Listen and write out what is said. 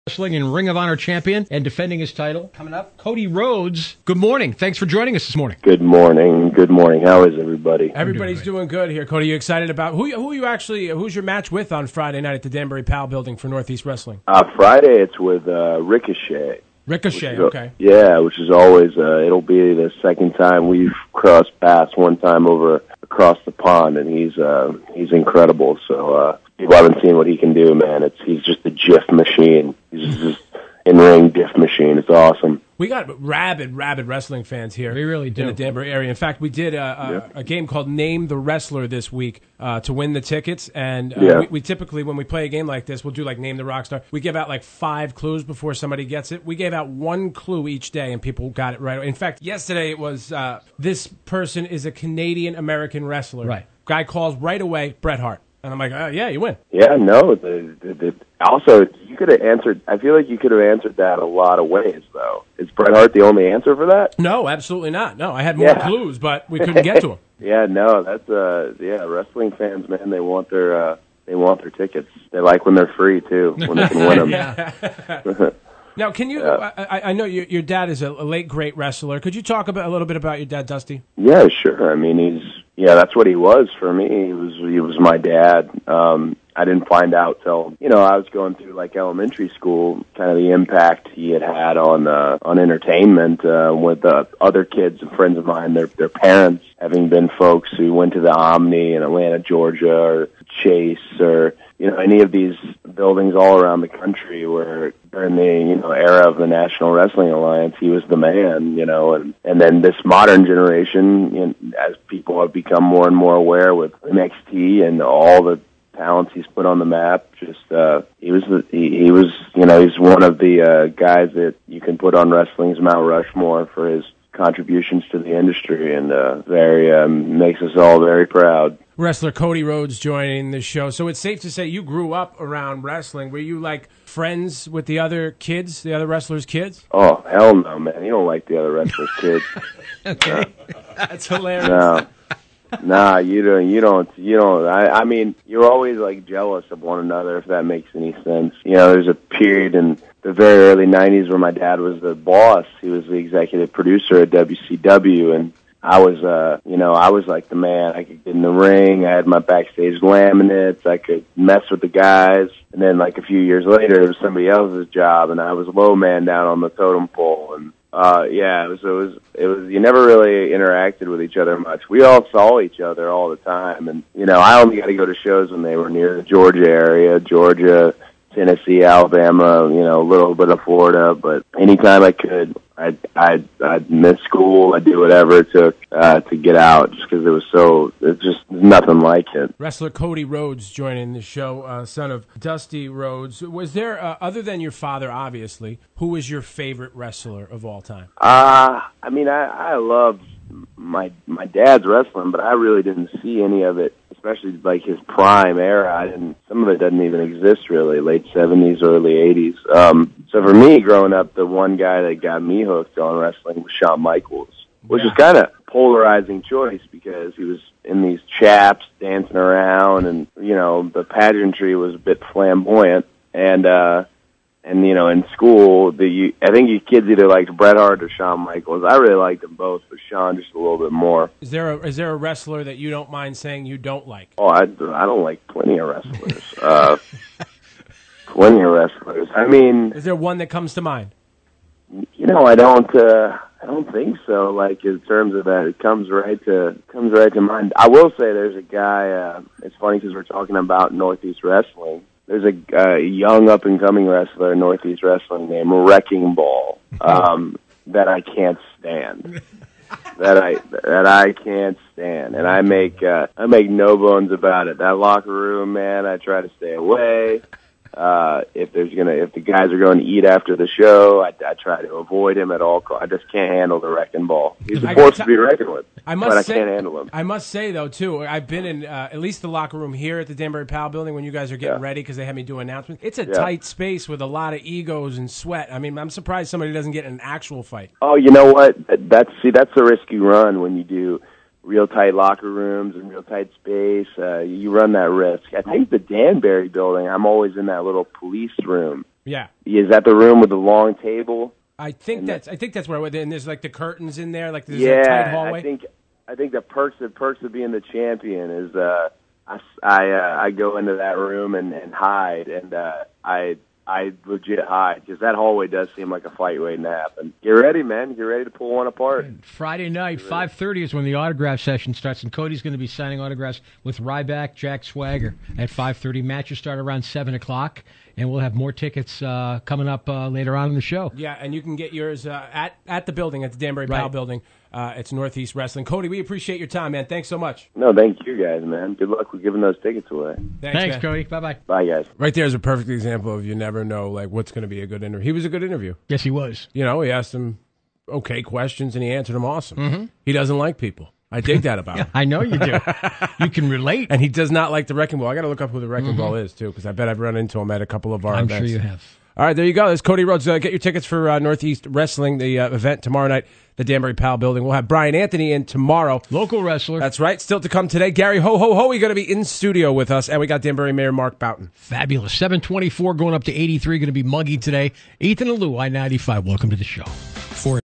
Wrestling and Ring of Honor champion and defending his title. Coming up, Cody Rhodes. Good morning. Thanks for joining us this morning. Good morning. Good morning. How is everybody? Everybody's doing good here, Cody. You excited about who's your match with on Friday night at the Danbury Pal Building for Northeast Wrestling? Friday it's with Ricochet. Ricochet, okay. Yeah, which is always it'll be the second time we've crossed paths. One time over across the pond, and he's incredible. So people haven't seen what he can do, man. He's just a GIF machine. He's just in-ring GIF machine. It's awesome. We got rabid wrestling fans here. We really do. In the Danbury area. In fact, we did a game called Name the Wrestler this week to win the tickets. And we typically, when we play a game like this, we'll do like Name the Rockstar. We give out like 5 clues before somebody gets it. We gave out 1 clue each day, and people got it right away. In fact, yesterday it was this person is a Canadian-American wrestler. Right. Guy calls right away, Bret Hart. And I'm like, yeah, you win. Yeah, no. Also, you could have answered. I feel like you could have answered that a lot of ways, though. Is Bret Hart the only answer for that? No, absolutely not. No, I had more clues, but we couldn't get to them. Yeah, no. That's wrestling fans, man. They want their tickets. They like when they're free too, when they can win them. Now, can you? I know your dad is a late great wrestler. Could you talk a little bit about your dad, Dusty? Yeah, sure. I mean, that's what he was for me. He was my dad. I didn't find out till I was going through like elementary school, kind of the impact he had on entertainment with the other kids and friends of mine. Their parents having been folks who went to the Omni in Atlanta, Georgia, or Chase, or any of these buildings all around the country where during the era of the National Wrestling Alliance, he was the man, and then this modern generation, as people have become more and more aware with NXT and all the talents he's put on the map, just he's one of the guys that you can put on wrestling's Mount Rushmore for his contributions to the industry, and makes us all very proud. Wrestler Cody Rhodes joining the show. So it's safe to say you grew up around wrestling. Were you like friends with the other kids, the other wrestlers' kids? Oh, hell no, man. You don't like the other wrestlers' kids. Okay. That's hilarious. No. Nah, you don't. I mean, you're always like jealous of one another, if that makes any sense. There's a period in the very early 90s where my dad was the boss. He was the executive producer at WCW, and I was like the man. I could get in the ring. I had my backstage laminates. I could mess with the guys. And then like a few years later, it was somebody else's job, and I was low man down on the totem pole. And it was. You never really interacted with each other much. We all saw each other all the time, and I only got to go to shows when they were near the Georgia area, Georgia, Tennessee, Alabama, a little bit of Florida. But anytime I could, I'd miss school. I'd do whatever it took to get out, just because it's just nothing like it. Wrestler Cody Rhodes joining the show, son of Dusty Rhodes. Was there, other than your father, obviously, who was your favorite wrestler of all time? I mean, I loved my dad's wrestling, but I really didn't see any of it, especially like his prime era. Some of it doesn't even exist really, late 70s, early 80s. So for me, growing up, the one guy that got me hooked on wrestling was Shawn Michaels, which is kind of polarizing choice because he was in these chaps dancing around, and the pageantry was a bit flamboyant, and in school, I think you kids either liked Bret Hart or Shawn Michaels. I really liked them both, but Shawn just a little bit more. Is there a wrestler that you don't mind saying you don't like? Oh, I don't like plenty of wrestlers. Plenty of wrestlers. I mean, is there one that comes to mind? I don't think so. Like in terms of that, it comes right to mind. I will say there's a guy. It's funny because we're talking about Northeast Wrestling. There's a young up-and-coming wrestler in Northeast Wrestling named Wrecking Ball that I can't stand. that I can't stand, and I make no bones about it. That locker room, man, I try to stay away. If the guys are going to eat after the show, I try to avoid him at all costs. I just can't handle the Wrecking Ball. He's a force to be reckoned with, but I can't handle him. I must say, though, too, I've been in at least the locker room here at the Danbury Pal Building when you guys are getting ready because they have me do announcements. It's a tight space with a lot of egos and sweat. I mean, I'm surprised somebody doesn't get in an actual fight. Oh, you know what? That's the risk you run when you do real tight locker rooms and real tight space. You run that risk. I think the Danbury building, I'm always in that little police room Yeah. Is that the room with the long table? I think that's where I went. And there's like the curtains in there, like there's yeah, a tight hallway. I think the perks of being the champion is I go into that room and hide, and I legit hide, because that hallway does seem like a fight waiting to happen. Get ready, man. Get ready to pull one apart. Friday night, 5:30 is when the autograph session starts, and Cody's going to be signing autographs with Ryback, Jack Swagger at 5:30. Matches start around 7 o'clock, and we'll have more tickets coming up later on in the show. Yeah, and you can get yours at the building, at the Danbury Pal building. It's Northeast Wrestling. Cody, we appreciate your time, man. Thanks so much. No, thank you guys, man. Good luck with giving those tickets away. Thanks Cody. Bye-bye. Bye, guys. Right there is a perfect example of you never know like what's going to be a good interview. He was a good interview. Yes, he was. You know, he asked him okay questions, and he answered them awesome. Mm-hmm. He doesn't like people. I dig that about him. I know you do. You can relate. And he does not like the Wrecking Ball. I got to look up who the Wrecking Ball is, too, because I bet I've run into him at a couple of our events. I'm sure you have. All right, there you go. There's Cody Rhodes. Get your tickets for Northeast Wrestling, the event tomorrow night, the Danbury Pal building. We'll have Brian Anthony in tomorrow. Local wrestler. That's right. Still to come today. Gary Ho Ho Ho, he's going to be in studio with us. And we got Danbury Mayor Mark Boughton. Fabulous. 724 going up to 83. Going to be muggy today. Ethan and Lou, I-95. Welcome to the show.